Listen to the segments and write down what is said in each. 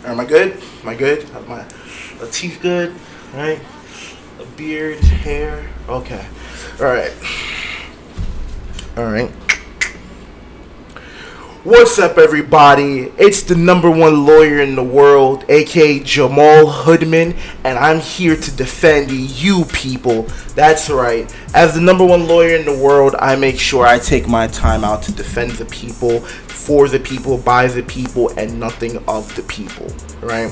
Am I good? Am I good? Have my teeth good? Right? A beard, hair. Okay. All right. All right. What's up, everybody? It's the number one lawyer in the world, aka Jamal Hoodman, and I'm here to defend you people. That's right. As the number one lawyer in the world, I make sure I take my time out to defend the people, for the people, by the people, and nothing of the people, right?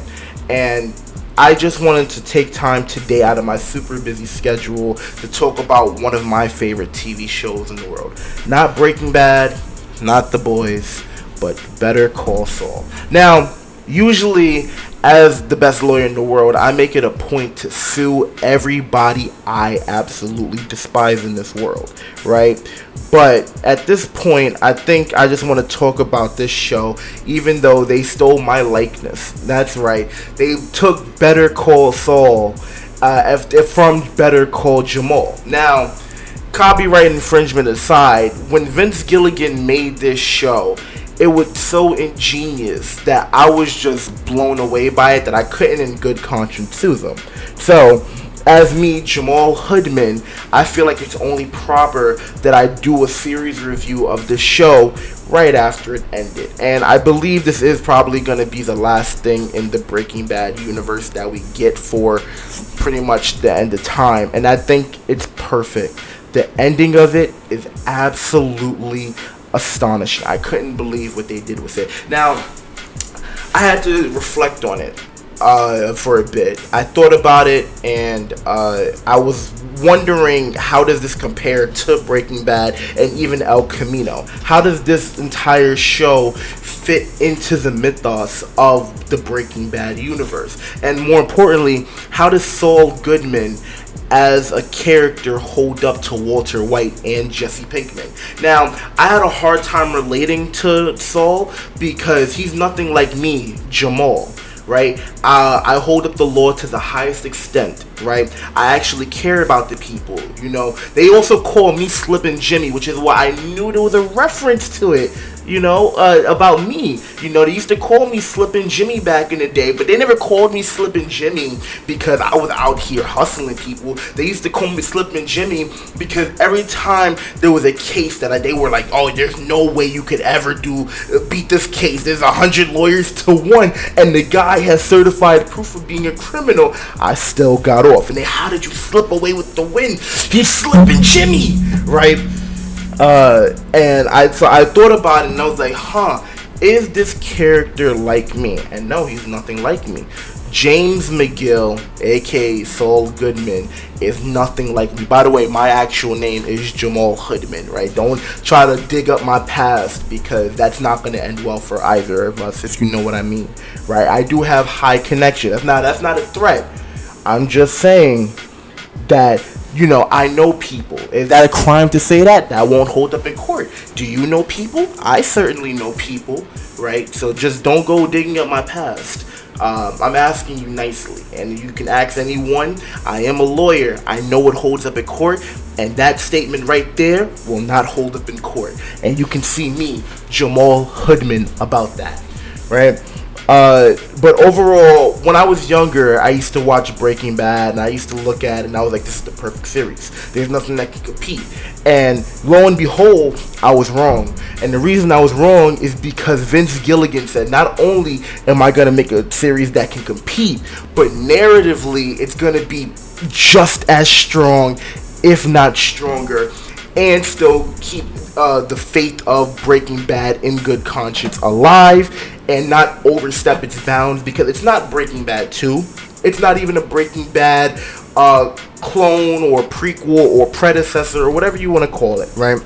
And I just wanted to take time today out of my super busy schedule to talk about one of my favorite TV shows in the world. Not Breaking Bad, not The Boys, but Better Call Saul. Now, usually, as the best lawyer in the world, I make it a point to sue everybody I absolutely despise in this world, right? But at this point, I think I just want to talk about this show, even though they stole my likeness. That's right. They took Better Call Saul from Better Call Jamal. Now, copyright infringement aside, when Vince Gilligan made this show, it was so ingenious that I was just blown away by it that I couldn't in good conscience sue them. So, as me, Jamal Hoodman, I feel like it's only proper that I do a series review of the show right after it ended. And I believe this is probably going to be the last thing in the Breaking Bad universe that we get for pretty much the end of time. And I think it's perfect. The ending of it is absolutely astonishing. I couldn't believe what they did with it. Now, I had to reflect on it for a bit. I thought about it, and I was wondering, how does this compare to Breaking Bad and even El Camino? How does this entire show fit into the mythos of the Breaking Bad universe? And more importantly, how does Saul Goodman as a character hold up to Walter White and Jesse Pinkman? Now, I had a hard time relating to Saul because he's nothing like me, Jamal, right? I hold up the law to the highest extent, right? I actually care about the people, you know. They also call me Slippin' Jimmy, which is why I knew there was a reference to it, you know, about me. You know, they used to call me Slippin' Jimmy back in the day, but they never called me Slippin' Jimmy because I was out here hustling people. They used to call me Slippin' Jimmy because every time there was a case that they were like, oh, there's no way you could ever beat this case. There's 100 lawyers to 1, and the guy has certified proof of being a criminal. I still got off. And how did you slip away with the win? He's Slippin' Jimmy, right? And I thought about it, and I was like, is this character like me? And no, he's nothing like me. James McGill, aka Saul Goodman, is nothing like me. By the way, my actual name is Jamal Hoodman, right? Don't try to dig up my past, because that's not going to end well for either of us, if you know what I mean, right? I do have high connection. That's not a threat. I'm just saying that, you know, I know people. Is that a crime to say that? That won't hold up in court. Do you know people? I certainly know people, right? So just don't go digging up my past. I'm asking you nicely, and you can ask anyone. I am a lawyer. I know what holds up in court, and that statement right there will not hold up in court. And you can see me, Jamal Hoodman, about that, right? But overall, when I was younger, I used to watch Breaking Bad, and I used to look at it, and I was like, this is the perfect series. There's nothing that can compete. And lo and behold, I was wrong. And the reason I was wrong is because Vince Gilligan said, not only am I going to make a series that can compete, but narratively, it's going to be just as strong, if not stronger, and still keep the fate of Breaking Bad in good conscience alive, and not overstep its bounds, because it's not Breaking Bad 2. It's not even a Breaking Bad clone or prequel or predecessor or whatever you want to call it, right?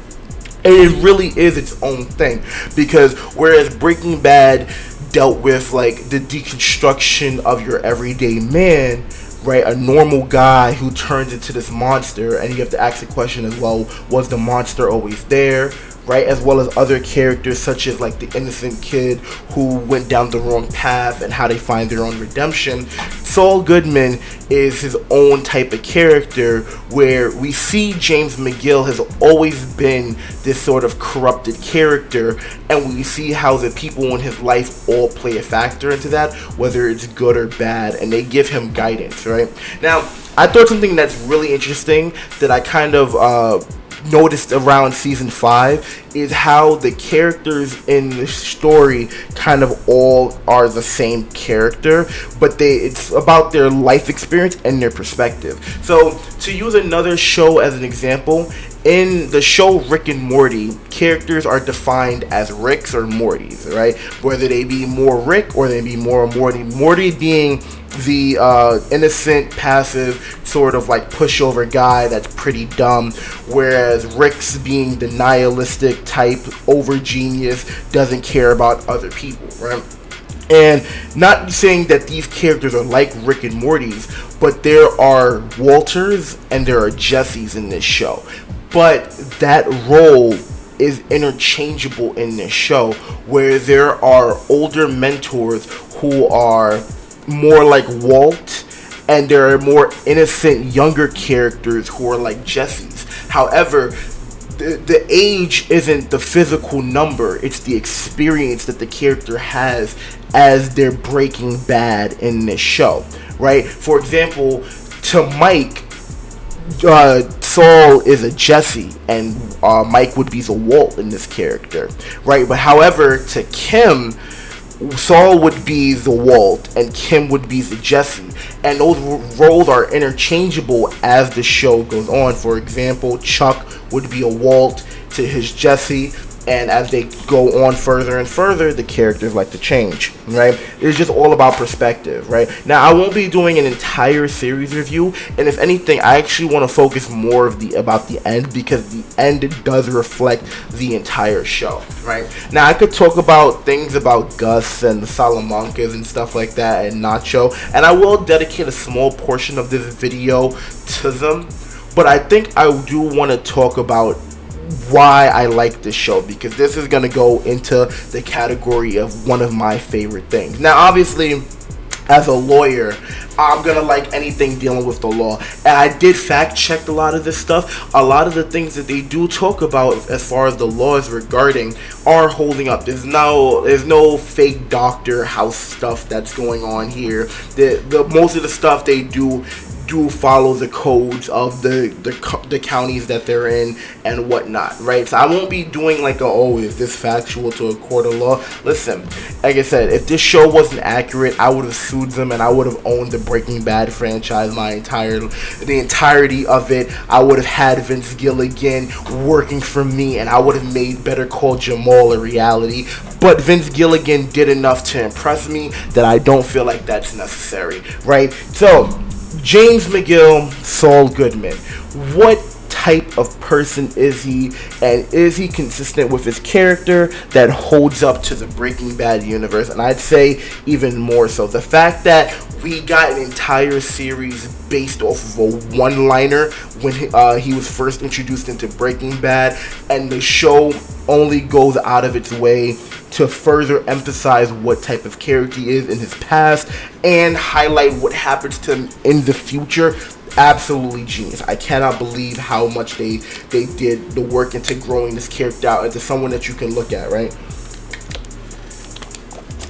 It really is its own thing, because whereas Breaking Bad dealt with like the deconstruction of your everyday man, right, a normal guy who turns into this monster, and you have to ask the question as well, was the monster always there, right? As well as other characters such as like the innocent kid who went down the wrong path and how they find their own redemption. Saul Goodman is his own type of character where we see James McGill has always been this sort of corrupted character, and we see how the people in his life all play a factor into that, whether it's good or bad, and they give him guidance, right? Now, I thought something that's really interesting that I kind of noticed around season 5 is how the characters in the story kind of all are the same character, but it's about their life experience and their perspective. So to use another show as an example, in the show Rick and Morty, characters are defined as Ricks or Mortys, right? Whether they be more Rick or they be more Morty. Morty being the innocent, passive, sort of like pushover guy that's pretty dumb, whereas Rick's being the nihilistic type, over genius, doesn't care about other people, right? And not saying that these characters are like Rick and Morty's, but there are Walters and there are Jessys in this show. But that role is interchangeable in this show, where there are older mentors who are more like Walt, and there are more innocent younger characters who are like Jesse's. However, the age isn't the physical number, it's the experience that the character has as they're breaking bad in this show, right? For example, to Mike, Saul is a Jesse, and Mike would be the Walt in this character, right? But however, to Kim, Saul would be the Walt and Kim would be the Jesse, and those roles are interchangeable as the show goes on. For example, Chuck would be a Walt to his Jesse, and as they go on further and further, the characters like to change, right? It's just all about perspective, right? Now, I won't be doing an entire series review, and if anything, I actually want to focus more about the end, because the end does reflect the entire show, right? Now, I could talk about things about Gus and the Salamancas and stuff like that, and Nacho, and I will dedicate a small portion of this video to them, but I think I do want to talk about why I like this show, because this is going to go into the category of one of my favorite things. Now, obviously, as a lawyer, I'm going to like anything dealing with the law, and I did fact check a lot of this stuff. A lot of the things that they do talk about as far as the laws regarding are holding up. There's no fake doctor house stuff that's going on here. The most of the stuff they do follow the codes of the counties that they're in and whatnot, right? So I won't be doing like is this factual to a court of law? Listen, like I said, if this show wasn't accurate, I would have sued them and I would have owned the Breaking Bad franchise the entirety of it. I would have had Vince Gilligan working for me, and I would have made Better Call Jamal a reality. But Vince Gilligan did enough to impress me that I don't feel like that's necessary, right? So James McGill, Saul Goodman. What type of person is he, and is he consistent with his character that holds up to the Breaking Bad universe? And I'd say even more so. The fact that we got an entire series based off of a one-liner when he was first introduced into Breaking Bad, and the show only goes out of its way to further emphasize what type of character he is in his past and highlight what happens to him in the future. Absolutely genius. I cannot believe how much they did the work into growing this character out into someone that you can look at, right?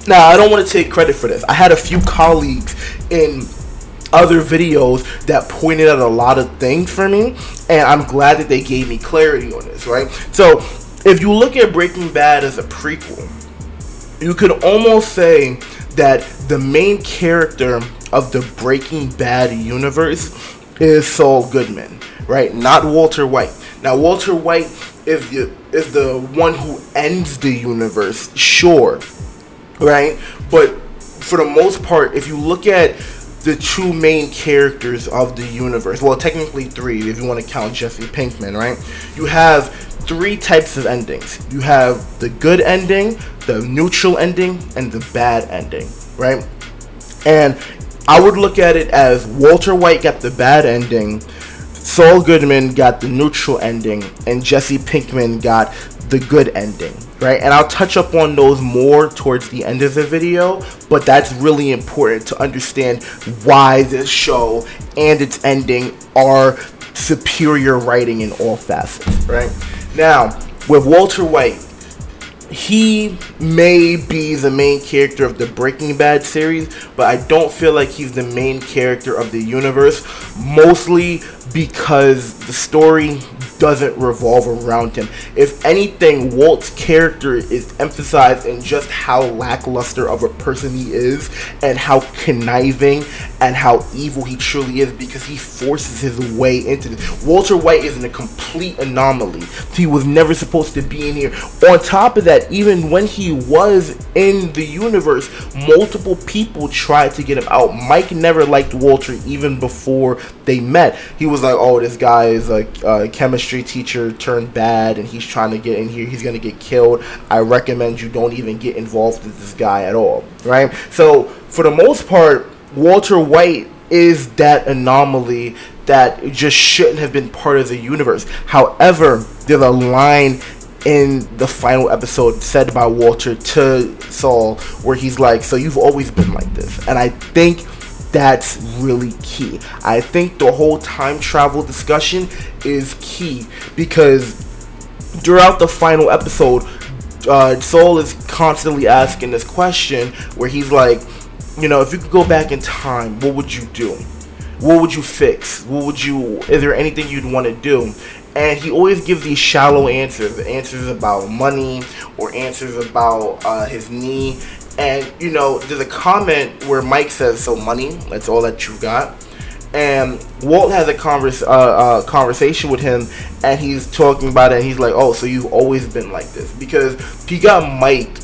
Now, I don't want to take credit for this. I had a few colleagues in other videos that pointed out a lot of things for me, and I'm glad that they gave me clarity on this, right? So, if you look at Breaking Bad as a prequel, you could almost say that the main character of the Breaking Bad universe is Saul Goodman, right? Not Walter White. Now, Walter White is the one who ends the universe, sure, right? But for the most part, if you look at the two main characters of the universe, well, technically three if you want to count Jesse Pinkman, right? You have three types of endings. You have the good ending, the neutral ending, and the bad ending, right? And I would look at it as Walter White got the bad ending, Saul Goodman got the neutral ending, and Jesse Pinkman got the good ending, right? And I'll touch up on those more towards the end of the video, but that's really important to understand why this show and its ending are superior writing in all facets, right? Now, with Walter White, he may be the main character of the Breaking Bad series, but I don't feel like he's the main character of the universe, mostly because the story doesn't revolve around him. If anything, Walt's character is emphasized in just how lackluster of a person he is and how conniving and how evil he truly is, because he forces his way into this. Walter White is in a complete anomaly. He was never supposed to be in here. On top of that, even when he was in the universe, multiple people tried to get him out. Mike never liked Walter even before they met. He was like, oh, this guy is a chemistry teacher turned bad and he's trying to get in here, he's gonna get killed. I recommend you don't even get involved with this guy at all, right? So for the most part, Walter White is that anomaly that just shouldn't have been part of the universe. However, there's a line in the final episode said by Walter to Saul where he's like, so you've always been like this. And I think that's really key. I think the whole time travel discussion is key because throughout the final episode, Saul is constantly asking this question where he's like, you know, if you could go back in time, what would you do? What would you fix? Is there anything you'd want to do? And he always gives these shallow answers about money or answers about his knee. And, you know, there's a comment where Mike says, so money, that's all that you got. And Walt has a conversation with him, and he's talking about it, and he's like, oh, so you've always been like this. Because he got Mike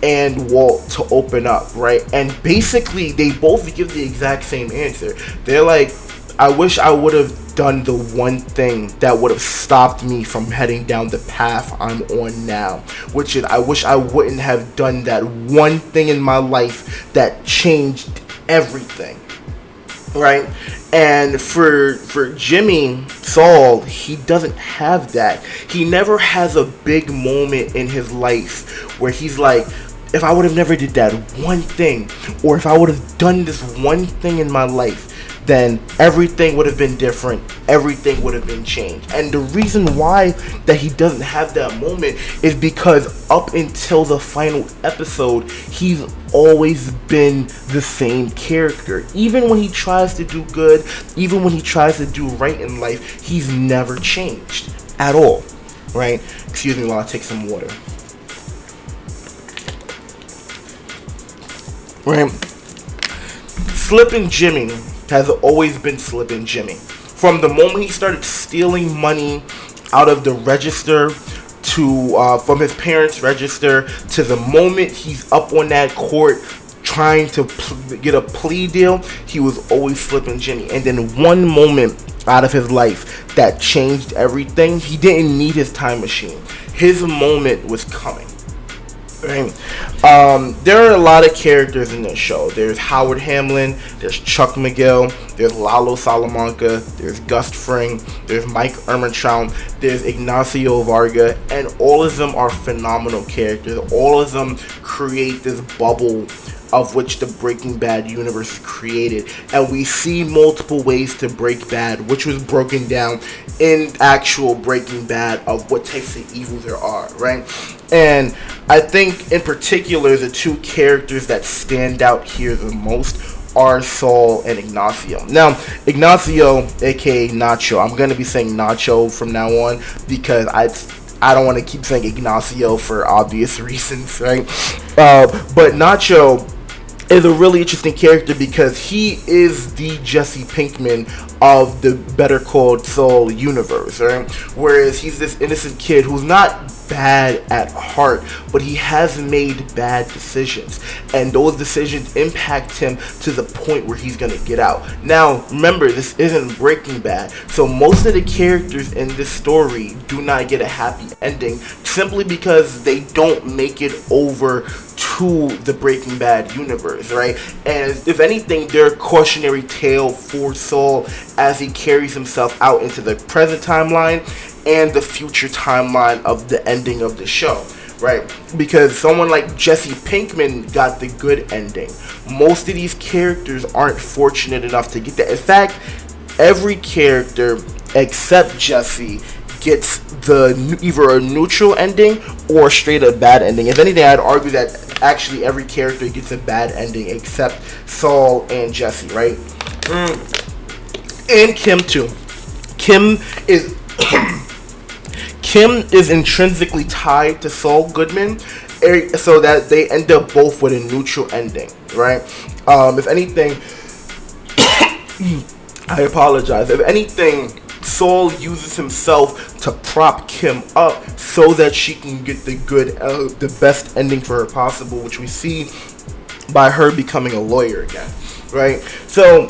and Walt to open up, right? And basically, they both give the exact same answer. They're like, I wish I would have done the one thing that would have stopped me from heading down the path I'm on now, which is I wish I wouldn't have done that one thing in my life that changed everything, right? And for Jimmy, Saul, he doesn't have that. He never has a big moment in his life where he's like, if I would have never did that one thing, or if I would have done this one thing in my life, then everything would have been different. Everything would have been changed. And the reason why that he doesn't have that moment is because up until the final episode, he's always been the same character. Even when he tries to do good, even when he tries to do right in life, he's never changed at all, right? Excuse me while I take some water. Right? Slippin' Jimmy has always been Slippin' Jimmy. From the moment he started stealing money out of the register from his parents' register to the moment he's up on that court trying to get a plea deal, he was always Slippin' Jimmy. And then one moment out of his life that changed everything, he didn't need his time machine. His moment was coming. Right. There are a lot of characters in this show. There's Howard Hamlin, there's Chuck McGill, there's Lalo Salamanca, there's Gus Fring, there's Mike Ehrmantraut, there's Ignacio Varga, and all of them are phenomenal characters. All of them create this bubble of which the Breaking Bad universe is created. And we see multiple ways to break bad, which was broken down in actual Breaking Bad of what types of evil there are, right? And I think in particular the two characters that stand out here the most are Saul and Ignacio. Now, Ignacio, aka Nacho, I'm going to be saying Nacho from now on because I don't want to keep saying Ignacio for obvious reasons, right? But Nacho is a really interesting character because he is the Jesse Pinkman of the Better Call Saul universe, right? Whereas he's this innocent kid who's not bad at heart, but he has made bad decisions, and those decisions impact him to the point where he's gonna get out. Now, remember, this isn't Breaking Bad, so most of the characters in this story do not get a happy ending simply because they don't make it over to the Breaking Bad universe, right? And if anything, they're a cautionary tale for Saul as he carries himself out into the present timeline and the future timeline of the ending of the show, right? Because someone like Jesse Pinkman got the good ending. Most of these characters aren't fortunate enough to get that. In fact, every character except Jesse gets either a neutral ending or straight a bad ending. If anything, I'd argue that actually every character gets a bad ending except Saul and Jesse, right? And Kim too. Kim is Kim is intrinsically tied to Saul Goodman, so that they end up both with a neutral ending, right? If anything, I apologize. If anything, Saul uses himself to prop Kim up so that she can get the best ending for her possible, which we see by her becoming a lawyer again, right? So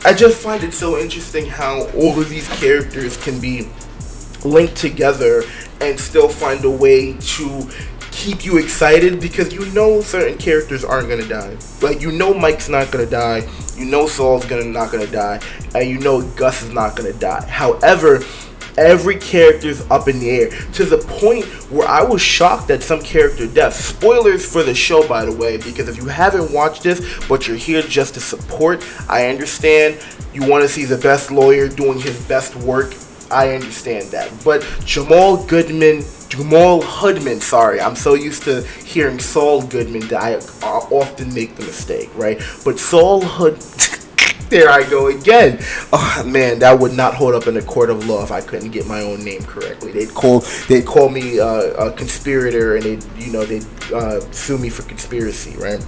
I just find it so interesting how all of these characters can be linked together and still find a way to keep you excited, because you know certain characters aren't gonna die. Like, you know Mike's not gonna die, you know Saul's not gonna die, and you know Gus is not gonna die. However, every character's up in the air to the point where I was shocked at some character deaths. Spoilers for the show, by the way, because if you haven't watched this but you're here just to support, I understand. You want to see the best lawyer doing his best work, I understand that. But Jamal Hoodman, sorry, I'm so used to hearing Saul Goodman that I often make the mistake, right? But Saul there I go again. Oh man, that would not hold up in a court of law if I couldn't get my own name correctly. They'd call me a conspirator, and they'd sue me for conspiracy, right?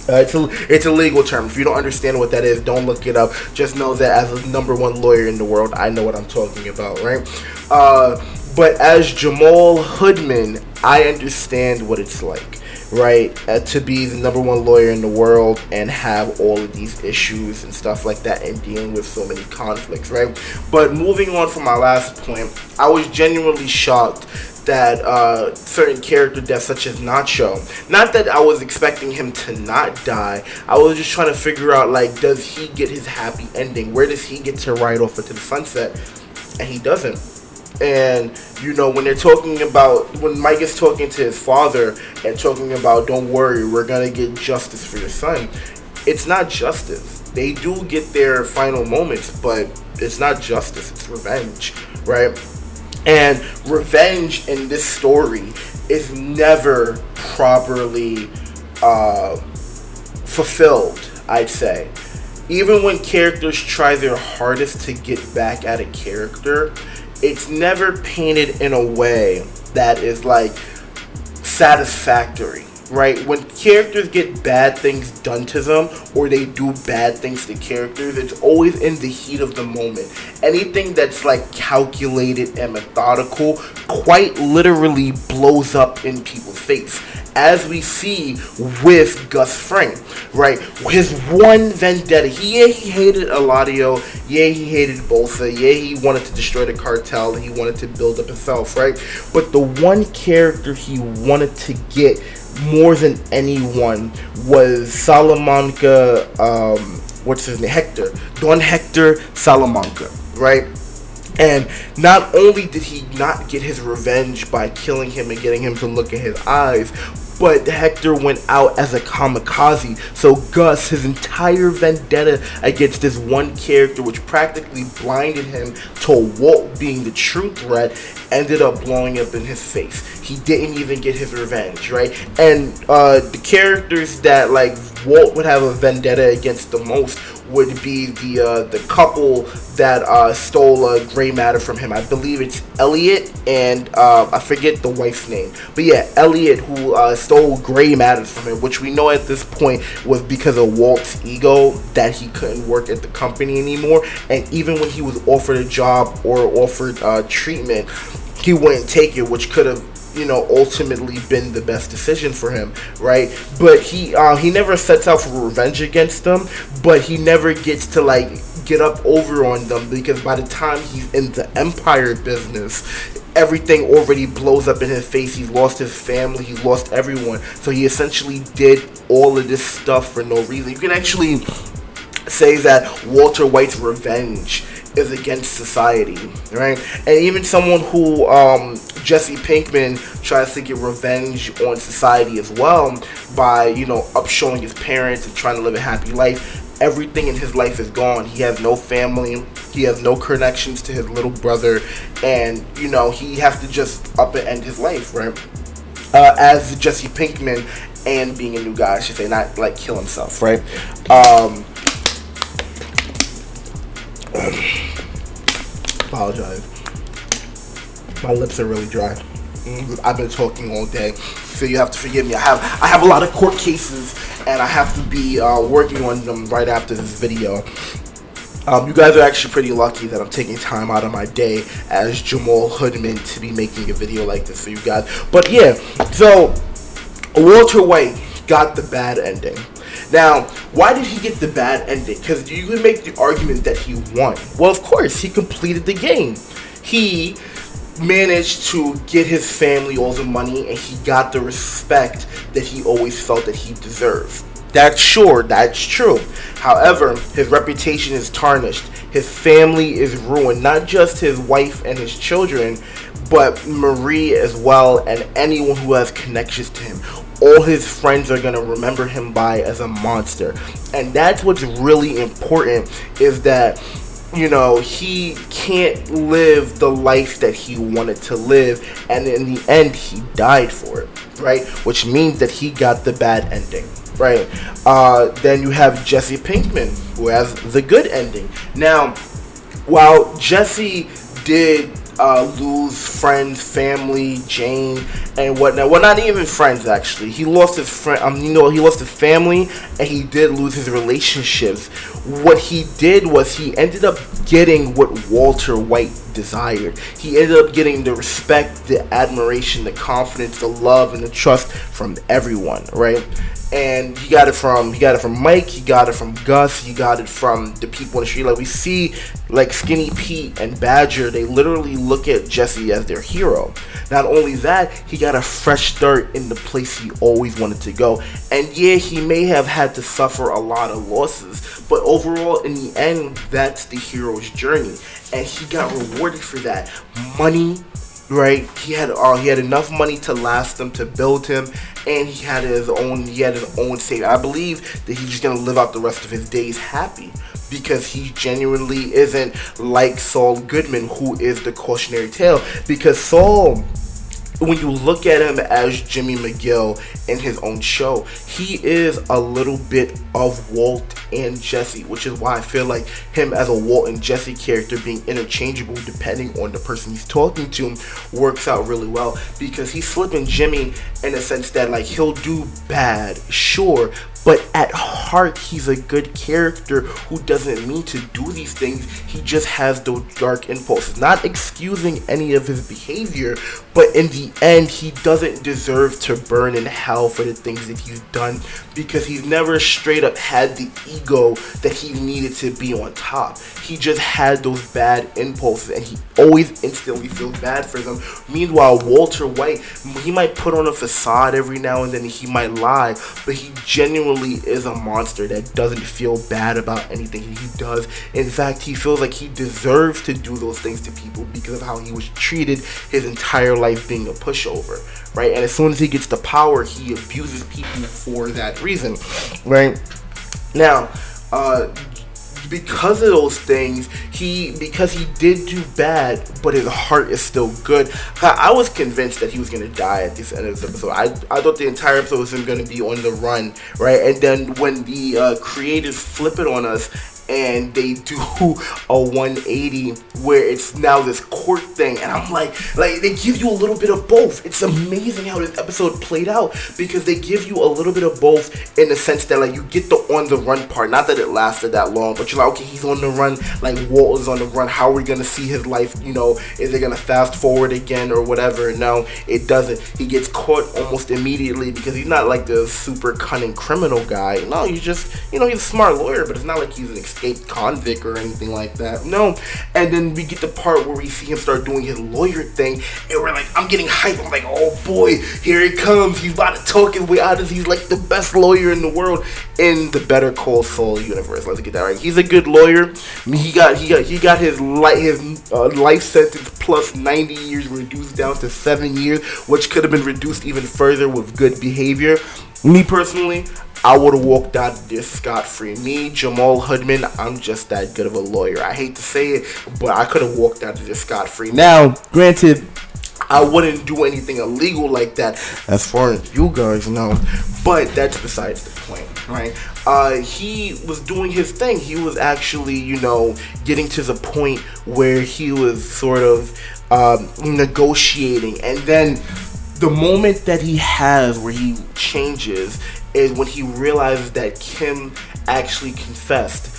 It's a legal term. If you don't understand what that is, don't look it up. Just know that as a number one lawyer in the world, I know what I'm talking about, right? But as Jamal Hoodman, I understand what it's like, right? To be the number one lawyer in the world and have all of these issues and stuff like that and dealing with so many conflicts, right? But moving on from my last point, I was genuinely shocked that certain character deaths such as Nacho, not that I was expecting him to not die, I was just trying to figure out, like, does he get his happy ending? Where does he get to ride off into the sunset? And he doesn't. And when Mike is talking to his father and talking about, don't worry, we're gonna get justice for your son, it's not justice. They do get their final moments, but it's not justice, it's revenge, right? And revenge in this story is never properly fulfilled, I'd say. Even when characters try their hardest to get back at a character, it's never painted in a way that is, like, satisfactory, right? When characters get bad things done to them, or they do bad things to characters, it's always in the heat of the moment. Anything that's, like, calculated and methodical quite literally blows up in people's face, as we see with Gus Fring, right? His one vendetta. He hated Eladio. Yeah, he hated Bolsa. Yeah, he wanted to destroy the cartel. He wanted to build up himself, right? But the one character he wanted to get more than anyone was Salamanca, what's his name? Hector. Don Hector Salamanca, right? And not only did he not get his revenge by killing him and getting him to look in his eyes, but Hector went out as a kamikaze. So Gus, his entire vendetta against this one character, which practically blinded him to Walt being the true threat, ended up blowing up in his face. He didn't even get his revenge, right? And the characters that, like, Walt would have a vendetta against the most would be the couple that stole gray matter from him. I believe it's Elliot and I forget the wife's name, but yeah, Elliot, who stole gray matters from him, which we know at this point was because of Walt's ego that he couldn't work at the company anymore. And even when he was offered a job or offered treatment, he wouldn't take it, which could have, ultimately been the best decision for him, right? But he never sets out for revenge against them, but he never gets to, like, get up over on them, because by the time he's in the Empire business, everything already blows up in his face. He's lost his family, he's lost everyone, so he essentially did all of this stuff for no reason. You can actually say that Walter White's revenge is against society, right? And even someone who Jesse Pinkman tries to get revenge on society as well by upshowing his parents and trying to live a happy life. Everything in his life is gone. He has no family. He has no connections to his little brother, and he has to just up and end his life, right? As Jesse Pinkman, and being a new guy, I should say, not like kill himself, right? Apologize. My lips are really dry. I've been talking all day, so you have to forgive me. I have a lot of court cases, and I have to be working on them right after this video. You guys are actually pretty lucky that I'm taking time out of my day as Jamal Hoodman to be making a video like this for you guys. But yeah, so Walter White got the bad ending. Now, why did he get the bad ending? Because you could make the argument that he won. Well, of course, he completed the game. He managed to get his family all the money, and he got the respect that he always felt that he deserved. That's true. However, his reputation is tarnished. His family is ruined. Not just his wife and his children, but Marie as well, and anyone who has connections to him. All his friends are going to remember him by as a monster. And that's what's really important, is that he can't live the life that he wanted to live, and in the end he died for it, right? Which means that he got the bad ending, right? Then you have Jesse Pinkman, who has the good ending. Now, while Jesse did lose friends, family, Jane, and whatnot. Well, not even friends, actually. He lost his friend. He lost his family, and he did lose his relationships. What he did was he ended up getting what Walter White desired. He ended up getting the respect, the admiration, the confidence, the love, and the trust from everyone, right? And he got it from Mike, he got it from Gus, he got it from the people in the street. Like we see, like Skinny Pete and Badger, they literally look at Jesse as their hero. Not only that, he got a fresh start in the place he always wanted to go. And yeah, he may have had to suffer a lot of losses, but overall, in the end, that's the hero's journey. And he got rewarded for that. Money, right? He had enough money to last him, to build him, and he had his own savings. I believe that he's just gonna live out the rest of his days happy, because he genuinely isn't like Saul Goodman, who is the cautionary tale. Because Saul, when you look at him as Jimmy McGill in his own show, he is a little bit of Walt and Jesse, which is why I feel like him as a Walt and Jesse character being interchangeable depending on the person he's talking to works out really well, because he's flipping Jimmy in the sense that, like, he'll do bad, sure, but at heart, he's a good character who doesn't mean to do these things. He just has those dark impulses. Not excusing any of his behavior, but in the end, he doesn't deserve to burn in hell for the things that he's done, because he's never straight up had the ego that he needed to be on top. He just had those bad impulses, and he always instantly feels bad for them. Meanwhile, Walter White, he might put on a facade every now and then, he might lie, but he genuinely is a monster that doesn't feel bad about anything he does. In fact, he feels like he deserves to do those things to people because of how he was treated his entire life, being a pushover, right? And as soon as he gets the power, he abuses people for that reason, right? Now, because of those things, because he did do bad, but his heart is still good. I was convinced that he was gonna die at this end of this episode. I thought the entire episode was him gonna be on the run, right? And then when the creators flip it on us and they do a 180 where it's now this court thing, and I'm like they give you a little bit of both. It's amazing how this episode played out, because they give you a little bit of both in the sense that, like, you get the on the run part. Not that it lasted that long, but you're like, okay, he's on the run, like Walt is on the run. How are we gonna see his life? Is it gonna fast forward again or whatever? No, it doesn't. He gets caught almost immediately, because he's not like the super cunning criminal guy. No, he's just he's a smart lawyer, but it's not like he's an escaped convict or anything like that. No. And then we get the part where we see him start doing his lawyer thing, and we're like, I'm getting hyped. I'm like, oh boy, here he comes. He's about to talk his way out of this. He's like the best lawyer in the world in the Better Call Saul universe. Let's get that right. He's a good lawyer. I mean, he got his life sentence plus 90 years reduced down to 7 years, which could have been reduced even further with good behavior. Me personally, I would have walked out of this scot-free. Me, Jamal Hoodman, I'm just that good of a lawyer. I hate to say it, but I could have walked out of this scot-free. Now, granted, I wouldn't do anything illegal like that, as far as you guys know, but that's besides the point, right? He was doing his thing. He was actually, getting to the point where he was sort of negotiating, and then the moment that he has where he changes is when he realizes that Kim actually confessed.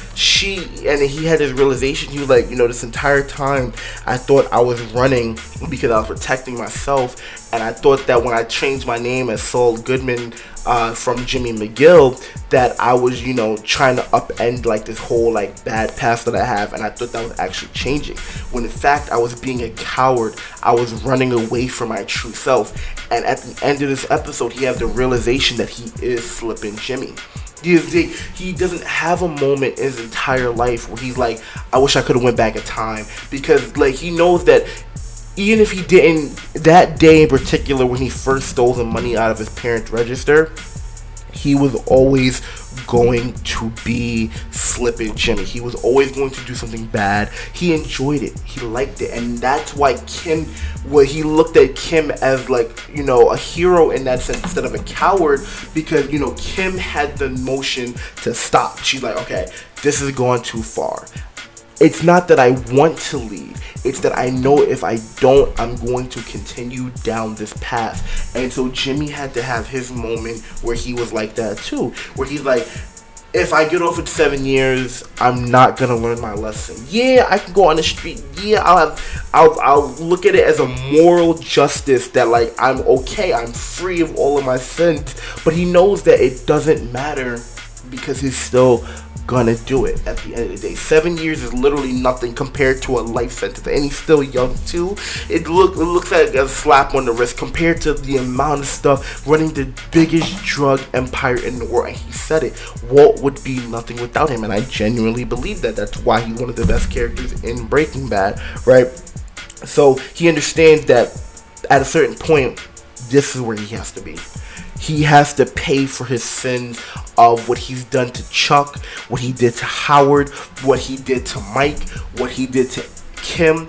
And he had his realization. He was like, this entire time I thought I was running because I was protecting myself, and I thought that when I changed my name as Saul Goodman from Jimmy McGill, that I was, trying to upend like this whole like bad past that I have, and I thought that was actually changing. When in fact I was being a coward. I was running away from my true self. And at the end of this episode, he has the realization that he is slipping Jimmy. He doesn't have a moment in his entire life where he's like, I wish I could have went back in time, because like he knows that even if he didn't, that day in particular when he first stole the money out of his parents' register, he was always going to be slipping Jimmy. He was always going to do something bad. He enjoyed it. He liked it. And that's why he looked at Kim as like, a hero in that sense instead of a coward, because, Kim had the motion to stop. She's like, okay, this is going too far. It's not that I want to leave. It's that I know if I don't, I'm going to continue down this path. And so Jimmy had to have his moment where he was like that too. Where he's like, if I get off at 7 years, I'm not gonna learn my lesson. Yeah, I can go on the street. Yeah, I'll look at it as a moral justice that like I'm okay. I'm free of all of my sins. But he knows that it doesn't matter because he's still gonna do it at the end of the day. 7 years is literally nothing compared to a life sentence, and he's still young too. It looks like a slap on the wrist compared to the amount of stuff, running the biggest drug empire in the world. And he said it, Walt would be nothing without him, and I genuinely believe that. That's why he's one of the best characters in Breaking Bad, right? So he understands that at a certain point, this is where he has to be. He has to pay for his sins of what he's done to Chuck, what he did to Howard, what he did to Mike, what he did to Kim.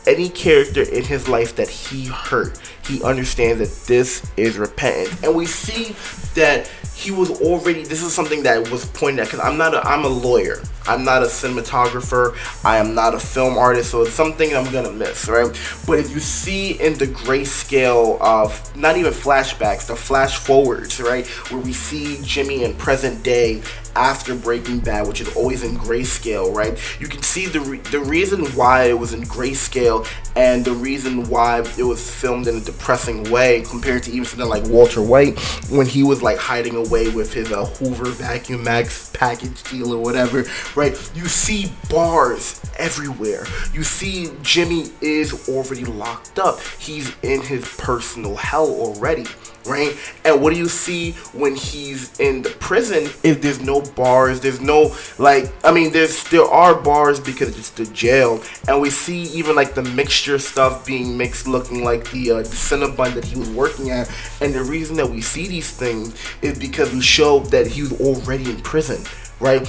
Any character in his life that he hurt, he understands that this is repentance. And we see that he was already, this is something that was pointed at, because I'm a lawyer. I'm not a cinematographer. I am not a film artist, so it's something I'm gonna miss, right? But if you see in the grayscale of, not even flashbacks, the flash forwards, right, where we see Jimmy in present day after Breaking Bad, which is always in grayscale, right? You can see the reason why it was in grayscale and the reason why it was filmed in a depressing way compared to even something like Walter White when he was like hiding away with his Hoover Vacuum Max package deal or whatever, right? You see bars everywhere. You see Jimmy is already locked up. He's in his personal hell already, right? And what do you see when he's in the prison? If there's no bars, there's no there are bars because it's the jail, and we see even like the mixture stuff being mixed, looking like the Cinnabon that he was working at. And the reason that we see these things is because we show that he was already in prison, right?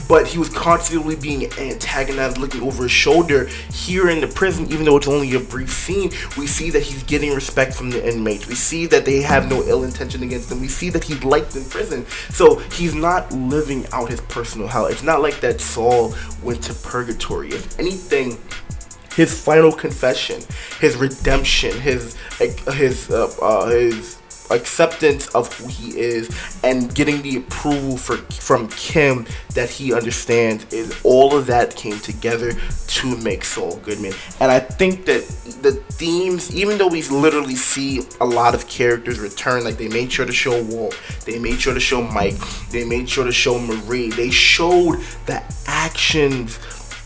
But he was constantly being antagonized, looking over his shoulder. Here in the prison, even though it's only a brief scene, we see that he's getting respect from the inmates. We see that they have no ill intention against him. We see that he's liked in prison. So he's not living out his personal hell. It's not like that Saul went to purgatory. If anything, his final confession, his redemption, his acceptance of who he is and getting the approval from Kim that he understands, is all of that came together to make Saul Goodman. And I think that the themes, even though we literally see a lot of characters return, like they made sure to show Walt, they made sure to show Mike, they made sure to show Marie, they showed that actions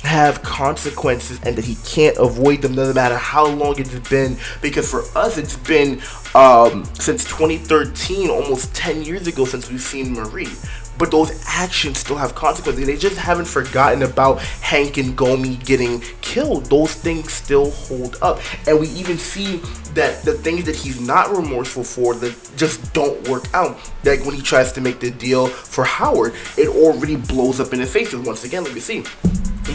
have consequences and that he can't avoid them no matter how long it's been, because for us it's been since 2013, almost 10 years ago since we've seen Marie. But those actions still have consequences. They just haven't forgotten about Hank and Gomi getting killed. Those things still hold up. And we even see that the things that he's not remorseful for that just don't work out. Like when he tries to make the deal for Howard, it already blows up in his face. Once again, let me see.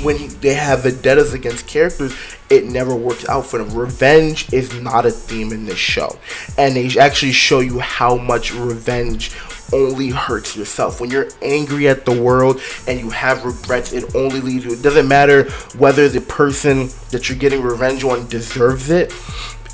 When they have vendettas against characters, it never works out for them. Revenge is not a theme in this show. And they actually show you how much revenge only hurts yourself. When you're angry at the world and you have regrets, it only leaves you. It doesn't matter whether the person that you're getting revenge on deserves it.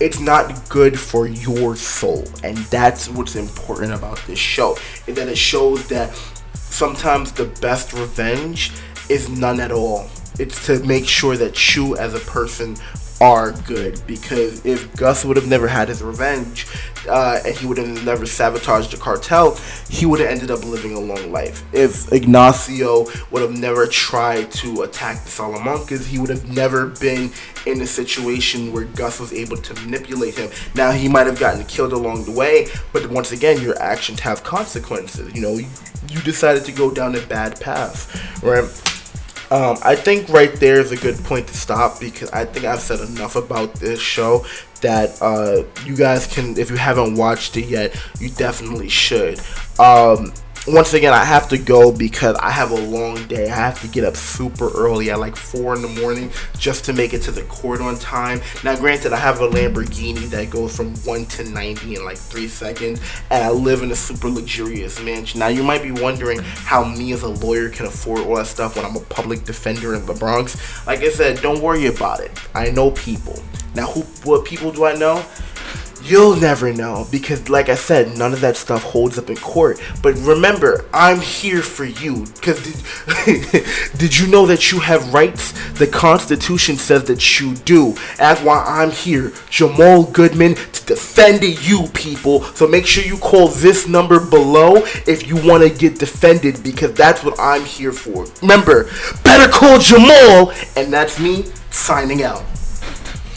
It's not good for your soul. And that's what's important about this show, is that it shows that sometimes the best revenge is none at all. It's to make sure that you as a person are good. Because if Gus would have never had his revenge, and he would have never sabotaged the cartel, he would have ended up living a long life. If Ignacio would have never tried to attack the Salamancas, he would have never been in a situation where Gus was able to manipulate him. Now, he might have gotten killed along the way, but once again, your actions have consequences. You know, you decided to go down a bad path, right? I think right there is a good point to stop, because I think I've said enough about this show that you guys can, if you haven't watched it yet, you definitely should. Once again, I have to go because I have a long day. I have to get up super early at like 4 in the morning just to make it to the court on time. Now, granted, I have a Lamborghini that goes from 1 to 90 in like 3 seconds, and I live in a super luxurious mansion. Now, you might be wondering how me as a lawyer can afford all that stuff when I'm a public defender in the Bronx. Like I said, don't worry about it. I know people. Now, what people do I know? You'll never know, because like I said, none of that stuff holds up in court. But remember, I'm here for you, because did you know that you have rights? The Constitution says that you do. That's why I'm here, Jamal Goodman, to defend you people. So make sure you call this number below if you want to get defended, because that's what I'm here for. Remember, better call Jamal, and that's me signing out.